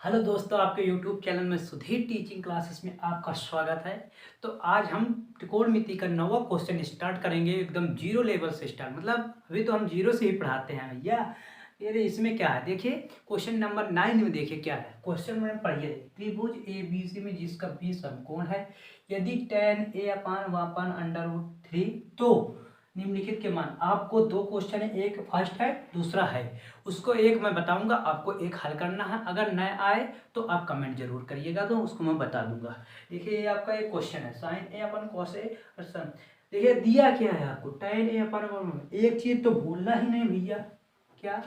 Hello दोस्तों, आपके YouTube channel में सुधीर टीचिंग क्लासेस में आपका स्वागत है। तो आज हम त्रिकोणमिति का 9वां क्वेश्चन स्टार्ट करेंगे, एकदम जीरो लेवल से स्टार्ट। मतलब अभी तो हम जीरो से ही पढ़ाते हैं भैया। ये इसमें क्या है देखिए, क्वेश्चन नंबर 9 में देखिए क्या है। क्वेश्चन में पढ़िए, त्रिभुज ABC में जिसका B समकोण है, यदि tan A/1/√3 तो निम्नलिखित के मान। आपको दो क्वेश्चन है, एक फर्स्ट है दूसरा है। उसको एक मैं बताऊंगा, आपको एक हल करना है। अगर न आए तो आप कमेंट जरूर करिएगा, तो उसको मैं बता दूंगा। देखिए, ये आपका एक क्वेश्चन है, sign A upon cos A और सन। देखिए दिया क्या है आपको, tan ए अपन। एक चीज तो भूलना ही नहीं भैया, क्या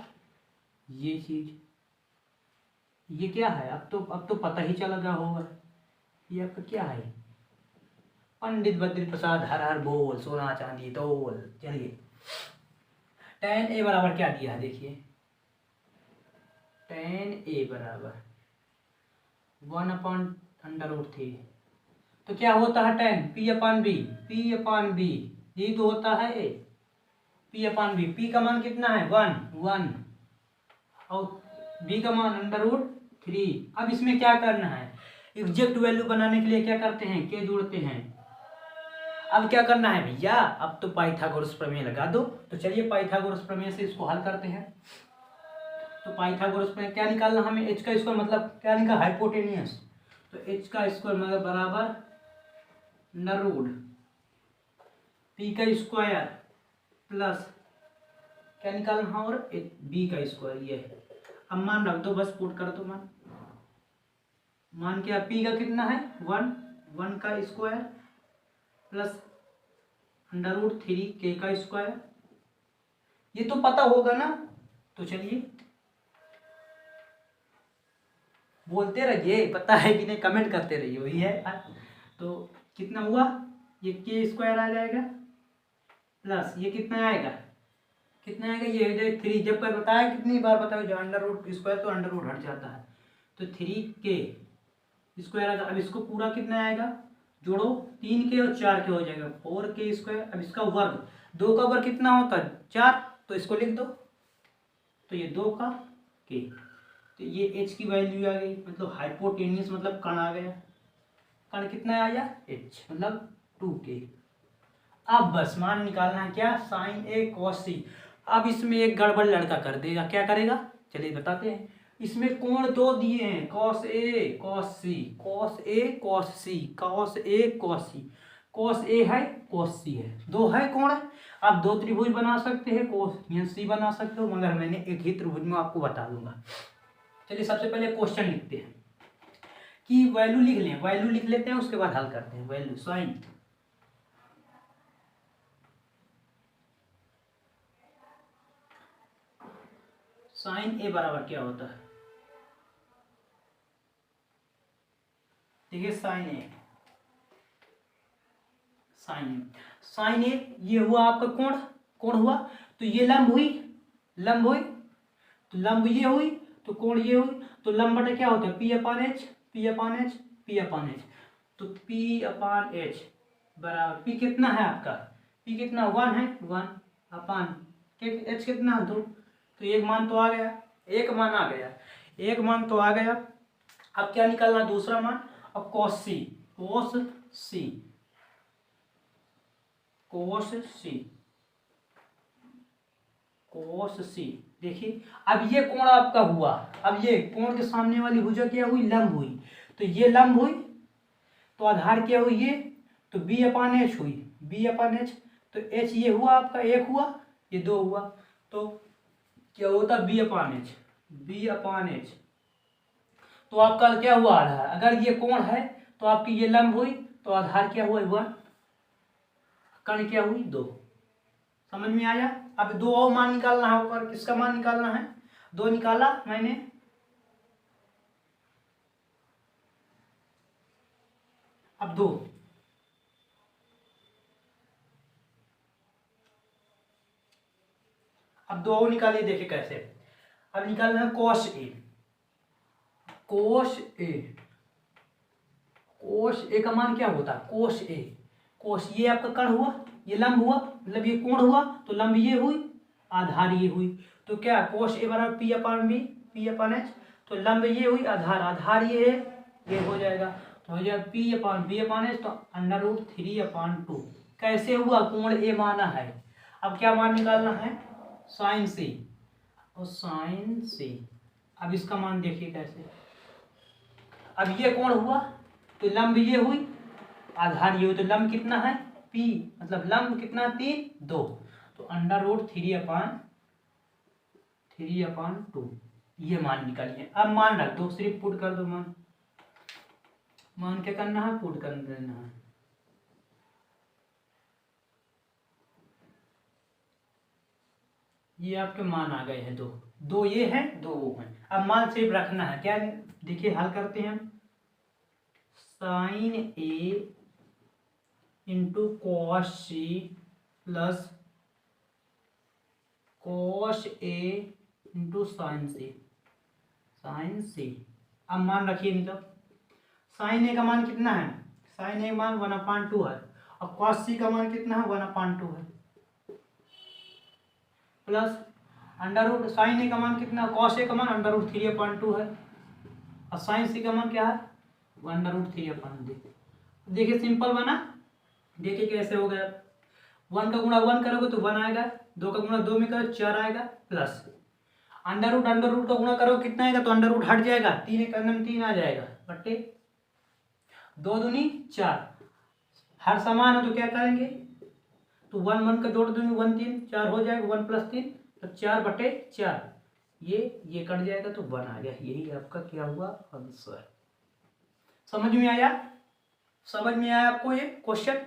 ये चीज, ये क्या है। अब तो पता ही चला गया होगा। ये आपका क्या है, पंडित बद्री प्रसाद हर हर बोल, सोना चांदी तोल। चलिए, tan ए बराबर क्या दिया है देखिए, tan ए बराबर 1/√3। तो क्या होता है tan P/B, P/B यही तो होता है ए, P/B। P का मान कितना है 1 और B का मान √3। अब इसमें क्या करना है, एग्जैक्ट वैल्यू बनाने के लिए क्या करते हैं, के जोड़ते हैं। अब क्या करना है भैया, अब तो पाइथागोरस प्रमेय लगा दो। तो चलिए पाइथागोरस प्रमेय से इसको हल करते हैं। तो पाइथागोरस में क्या निकालना हमें, एच का स्क्वायर मतलब क्या निकाल, हाइपोटेनियस। तो एच का स्क्वायर मतलब बराबर √, पी का स्क्वायर प्लस क्या निकालना है, और बी का स्क्वायर। ये अब मान रख दो, बस पुट कर दो मान क्या, पी का कितना है 1 का स्क्वायर प्लस √3 के का स्क्वायर। ये तो पता होगा ना। तो चलिए बोलते रहिए, पता है कि नहीं कमेंट करते रहिए, वही है। तो कितना हुआ, ये के स्क्वायर आ जाएगा प्लस ये कितना आएगा, ये 3। जब कोई बताया कितनी बार बताओ, जो √स्क्वायर तो √ हट जाता है। तो 3 के स्क्वायर आएगा। अब इसको पूरा कितना आएगा, जोड़ो 3 के और 4 के हो जाएगा 4 के स्क्वायर। अब इसका वर्ग, 2 का वर्ग कितना होता है 4, तो इसको लिख दो। तो ये 2 का के, तो ये एच की वैल्यू आ गई, मतलब हाइपोटेनियस मतलब कण आ गया। कण कितना आया एच, मतलब 2 के। अब बस मान निकालना है क्या, साइन ए कॉस सी। अब इसमें एक गड़बड़ लड़का कर देगा, क्या करेगा चलिए बताते हैं। इसमें कोण दो दिए हैं, cos A cos C, cos A cos C, cos A cos C. Cos A है कॉस सी है, दो है कोण है। आप दो त्रिभुज बना सकते हैं, कोस सी बना सकते हो, मगर मैंने एक ही त्रिभुज में आपको बता दूंगा। चलिए सबसे पहले क्वेश्चन लिखते हैं, कि वैल्यू लिख लें, वैल्यू लिख लेते हैं, उसके बाद हल करते हैं। वैल्यू साइन ए बराबर क्या होता है, देखिए साइन ए ये हुआ आपका कोण हुआ। तो ये लंब हुई, तो लंब ये हुई, तो कोण ये हुई। तो लंब बटा क्या होता है, P/H, P/H। तो P/H बराबर, P कितना है आपका, P कितना 1 है, 1 के H कितना 2। तो एक मान तो आ गया, एक मान आ गया, एक मान तो आ गया। अब क्या निकालना दूसरा मान। अब कॉस सी, कॉस सी, कॉस सी, कॉस सी। देखिए अब ये कोण आपका हुआ। अब ये कोण के सामने वाली भुजा क्या हुई, लंब हुई। तो ये लंब हुई, तो आधार क्या हुई ये, तो B/H हुई, B/H। तो H ये हुआ आपका, एक हुआ, ये दो हुआ। तो क्या होता B/H, B/H। तो आपका क्या हुआ आधार, अगर ये कोण है तो आपकी ये लंब हुई, तो आधार क्या हुआ 1, कण क्या हुई 2। समझ में आया। अब दो और मान निकालना है ऊपर, किसका मान निकालना है, 2 निकाला मैंने। अब 2, अब 2 और निकालिए, देखिए कैसे। अब निकालना है कोस ए, कोस ए, कोस ए का मान क्या होता है, कोस ए, कोस ये आपका कण हुआ, ये लंब हुआ, मतलब ये कोण हुआ, तो लंब ये हुई, आधार ये हुई। तो क्या कोस ए बराबर P/B, P/H। तो लंब ये हुई, आधार आधार ये है, ये हो जाएगा। तो हो जाएगा पी अपान बी अपान एच, तो अंडर रूट 3/2। कैसे हुआ? कोण ए माना है। अब क्या मान निकालना है? साइन सी, और साइन सी। अब इसका मान देखिए कैसे। अब ये कोण हुआ तो लंब ये हुई, आधार ये हुई, तो लंब कितना है? पी, मतलब लंब कितना? 3 2। तो अंडर रूट 3/2 ये मान निकालिए। अब मान रख दो, सिर्फ पुट कर दो मान क्या करना है? पुट कर देना है। ये आपके मान आ गए हैं, दो ये हैं, दो वो हैं। अब मान सिर्फ रखना है। क्या? देखिए हल करते हैं हम। Sine A into cos C plus cos A into sine C. अब मान रखिए नहीं तो साइन ए का मान कितना है? साइन ए मान 1/2 है, और कॉस सी का मान कितना है? 1/2 है, प्लस अंडर रूट साइन ए का मान कितना? कॉस ए का मान अंडर रूट 3/2 है, और साइन सी का मान क्या है? Under root 3/2। देखिए सिंपल बना। देखिए कैसे हो गया। 1 का गुणा 1 करोगे तो 1 आएगा, 2 का गुणा 2 में करो 4 आएगा, प्लस अंडर रूट का गुणा करो कितना आएगा? तो अंडर रूट हट जाएगा, 3 एक अंदर 3 आ जाएगा, बट्टे 2 दूनी 4। हर समान है तो क्या करेंगे? तो 1 1 का जोड़ दूंगे, 1 3 4 हो जाएगा, 1 + 3 तो 4/4। ये कट जाएगा तो 1 आ गया। यही आपका क्या हुआ? आंसर। समझ में आया? समझ में आया आपको ये क्वेश्चन?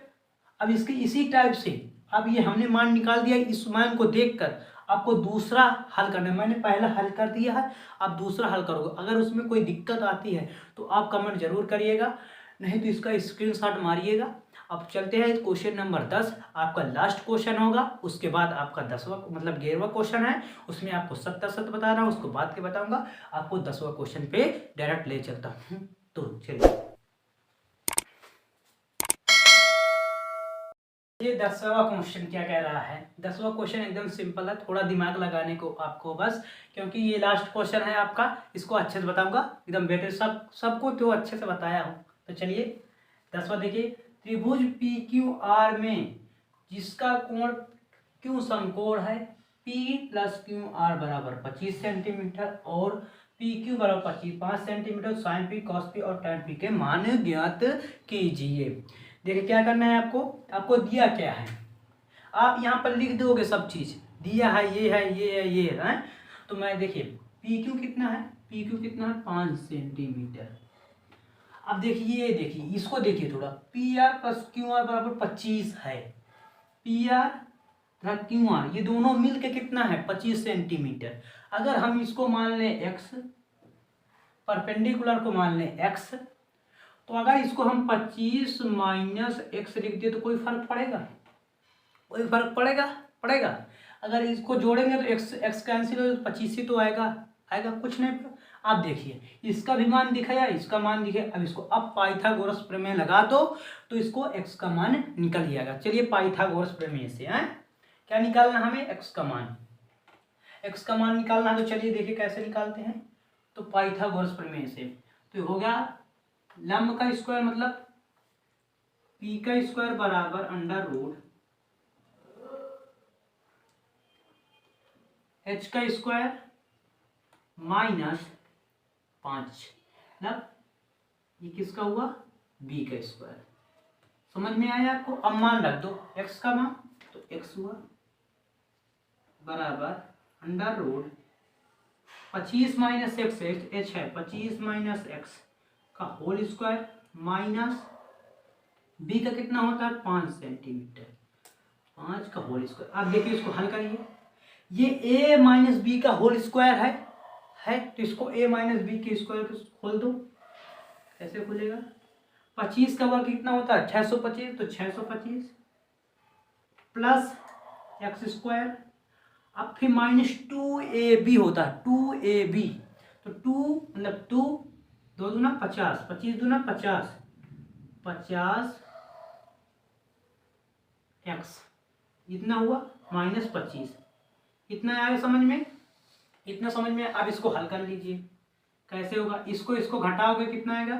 अब इसके इसी टाइप से अब ये हमने मान निकाल दिया, इस मान को देखकर आपको दूसरा हल करना है। मैंने पहला हल कर दिया है, आप दूसरा हल करोगे। अगर उसमें कोई दिक्कत आती है तो आप कमेंट जरूर करिएगा, नहीं तो इसका स्क्रीनशॉट मारिएगा। अब चलते हैं क्वेश्चन नंबर 10, आपका लास्ट क्वेश्चन होगा। उसके बाद आपका 10वां मतलब 11वां क्वेश्चन है, उसमें आपको सत्य बताना है, उसको बाद के बताऊंगा। आपको 10वां क्वेश्चन पे डायरेक्ट ले चलता हूँ। तो चलिए, ये 10वां क्वेश्चन क्या कह रहा है? 10वां क्वेश्चन एकदम सिंपल है, थोड़ा दिमाग लगाने को आपको बस, क्योंकि ये लास्ट क्वेश्चन है आपका। इसको अच्छे से बताऊंगा, एकदम बेटर सबको तो अच्छे से बताया हूँ। तो चलिए 10वां देखिए। त्रिभुज पी क्यू आर में जिसका कोण क्यू समकोण है, पी प्लस क्यू आर बराबर 25 सेंटीमीटर और पी क्यू बराबर 5 centimetre, sine P cos P और tan पी के मान ज्ञात कीजिए। देखिए क्या करना है आपको। आपको दिया क्या है, आप यहाँ पर लिख दोगे सब चीज दिया है, ये है, ये है, ये है। तो मैं देखिए पी क्यू कितना है? पी क्यू कितना है? 5 सेंटीमीटर। अब देखिए इसको देखिए थोड़ा, P R plus Q R बराबर 25 है। पी आर तथा क्यू आर ये दोनों मिल के कितना है? 25 सेंटीमीटर। अगर हम इसको मान लें एक्स, परपेंडिकुलर को मान लें एक्स, तो अगर इसको हम 25 माइनस एक्स लिख दिए तो कोई फर्क पड़ेगा? कोई फर्क पड़ेगा? अगर इसको जोड़ेंगे तो एक्स कैंसिल हो, 25 ही तो आएगा कुछ नहीं। आप देखिए इसका भी मान दिखा या इसका मान दिखे। अब इसको अब पाइथागोरस प्रमेय लगा दो तो इसको एक्स का मान निकल जाएगा। चलिए पाइथागोरस प्रमेय से क्या निकालना हमें? एक्स का मान निकालना है। तो चलिए देखिए कैसे निकालते हैं। तो पाइथागोरस प्रमेय से तो हो गया लंब का स्क्वायर मतलब पी का स्क्वायर बराबर अंडर रूट एच का स्क्वायर -5, मतलब ये किसका हुआ? बी का स्क्वायर। समझ में आया आपको? अब मान रख दो एक्स का मान, तो एक्स हुआ बराबर under root 25 minus X, H है 25 माइनस एक्स का होल स्क्वायर माइनस बी का कितना होता है? 5 सेंटीमीटर, 5 का होल स्क्वायर। अब देखिए इसको हल करिए। ये a माइनस बी का होल स्क्वायर है तो इसको a माइनस बी के स्क्वायर को खोल दो। कैसे खुलेगा? 25 का वर्ग कितना होता है? 625, तो 625 प्लस एक्स स्क्वायर। अब फिर -2ab होता है, 2ab, तो 2 मतलब 2 2 दूना 50, 25 दूना 50, 50 एक्स इतना हुआ -25। इतना आया समझ में? इतना समझ में। अब इसको हल कर लीजिए। कैसे होगा, इसको घटाओगे कितना आएगा,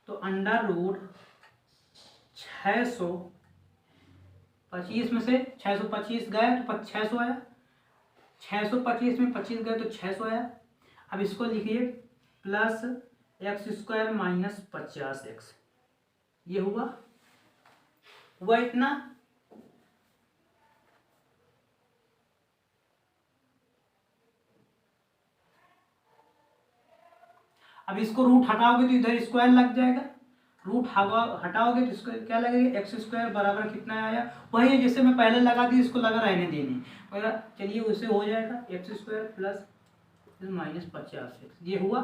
तो अंडर रूट 625 में से 625 गए तो 600 आया, 625 में 25 गए तो 600 आया। अब इसको लिखिए प्लस x² माइनस 50x, ये हुआ इतना। अब इसको रूट हटाओगे तो इधर स्क्वायर लग जाएगा, रूट हटाओगे तो इसको क्या लगेगा, x² बराबर कितना आया, वही है जैसे मैं पहले लगा दी, इसको लगा रहने देनी वगैरह। चलिए उससे हो जाएगा x² प्लस माइनस 50x, ये हुआ।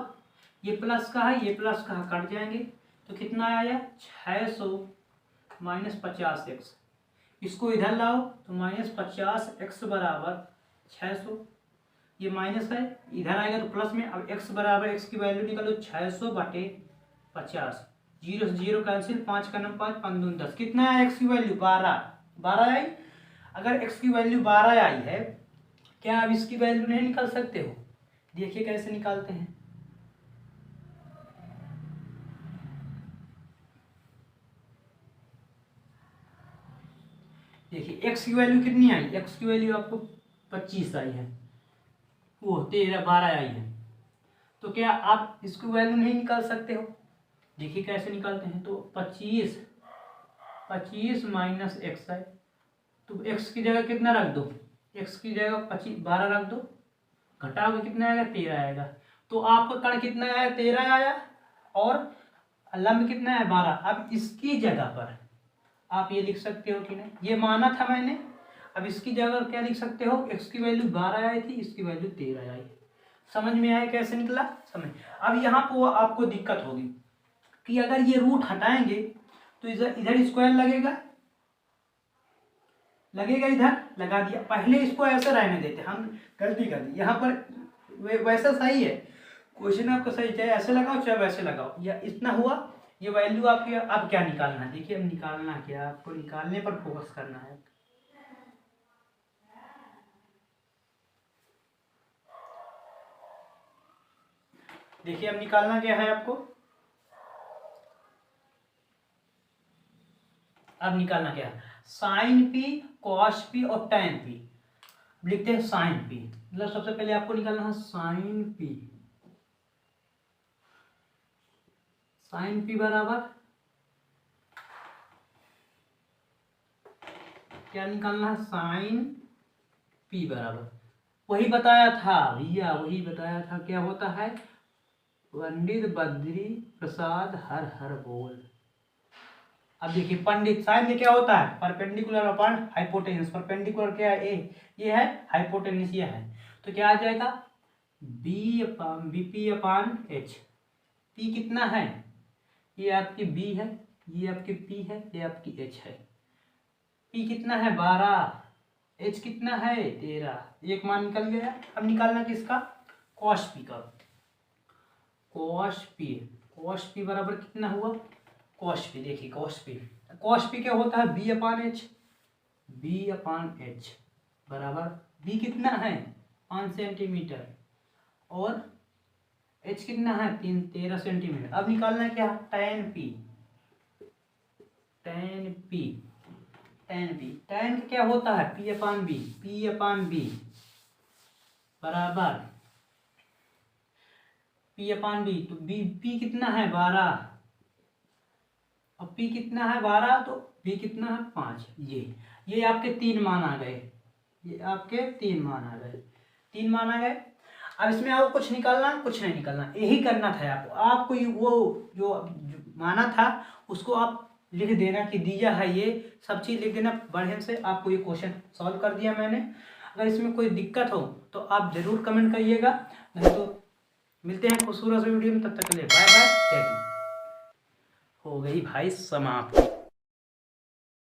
ये प्लस का है, ये प्लस का है, कट जाएंगे तो कितना आया 600 माइनस 50x। इसको इधर लाओ तो माइनस 50x बराबर 600, ये माइनस है इधर आएगा तो प्लस में। अब x बराबर, x की वैल्यू निकालो 600/50, 0 से 0 कैंसिल, 5 का नंबर 5, 5 दूनी 10, कितना है x की वैल्यू 12 आई। अगर x की वैल्यू 12 आई है, क्या आप इसकी वैल्यू नहीं निकाल सकते हो, देखिए कैसे निकालते हैं। देखिए x की वैल्यू कितनी आई, x की वैल्यू आपको 25 आई है, वो 12 आई है, तो क्या आप इसकी वैल्यू नहीं निकाल सकते हो, देखिए कैसे निकालते हैं। तो 25 माइनस x है, तो x की जगह कितना रख दो, x की जगह 12 रख दो, घटाओगे कितना आएगा 13 आएगा। तो आपका कण कितना आया 13 आया, और लंब कितना है 12। अब इसकी जगह पर आप ये लिख सकते हो कि नहीं, ये माना था मैंने। अब इसकी जगह क्या लिख सकते हो, x की वैल्यू 12 आई थी, इसकी वैल्यू 13 आई। समझ में आया कैसे निकला, समझ। अब यहाँ पर आपको दिक्कत होगी कि अगर ये रूट हटाएंगे तो इधर स्क्वायर लगेगा इधर लगा दिया, पहले इसको ऐसे रहने देते, हम गलती कर दी यहाँ पर। वैसा सही है, क्वेश्चन आपका सही, चाहे ऐसे लगाओ चाहे वैसे लगाओ, या इतना हुआ ये वैल्यू आपकी। अब क्या निकालना है, देखिए अब निकालना क्या, आपको निकालने पर फोकस करना है। देखिए अब निकालना क्या है आपको, अब निकालना क्या है, साइन पी, कॉस पी और टैन पी। लिखते हैं साइन पी, मतलब सबसे पहले आपको निकालना है साइन पी। साइन पी बराबर क्या निकालना है, साइन पी बराबर वही बताया था भैया, वही बताया था, क्या होता है, पंडित बद्री प्रसाद हर हर बोल। अब देखिए पंडित साइन में क्या होता है, परपेंडिकुलर अपॉन हाइपोटेन्यूस, परपेंडिकुलर क्या है ए, ये है हाइपोटेन्यूस ये है, तो क्या आ जाएगा बीपी अपॉन एच। पी कितना है, ये आपकी बी है, ये आपकी पी है, ये आपकी एच है। पी कितना है 12, एच कितना है 13, एक मान निकल गया। अब निकालना किसका, कॉस पी का। कॉस पी बराबर कितना हुआ, कॉस पी, देखिए कॉस पी क्या होता है बी अपॉन एच बराबर, बी कितना है 5 सेंटीमीटर और एच कितना है 13 सेंटीमीटर। अब निकालना क्या, टैन टैन क्या होता है पी अपॉन बी बराबर पी अपॉन बी, तो पी कितना है 12, अब पी कितना है 12 तो बी कितना है 5। ये आपके 3 मान आ गए, ये आपके 3 मान आ गए। अब इसमें आपको कुछ निकालना, कुछ नहीं निकालना, यही करना था आपको वो जो माना था उसको आप लिख देना कि दिया है, ये सब चीज़ लिख देना बढ़िया से। आपको ये क्वेश्चन सॉल्व कर दिया मैंने। अगर इसमें कोई दिक्कत हो तो आप ज़रूर कमेंट करिएगा, नहीं तो मिलते हैं खूबसूरत वीडियो में, तब तक के लिए बाय बाय, जय हिंद। हो गई भाई समाप्ति।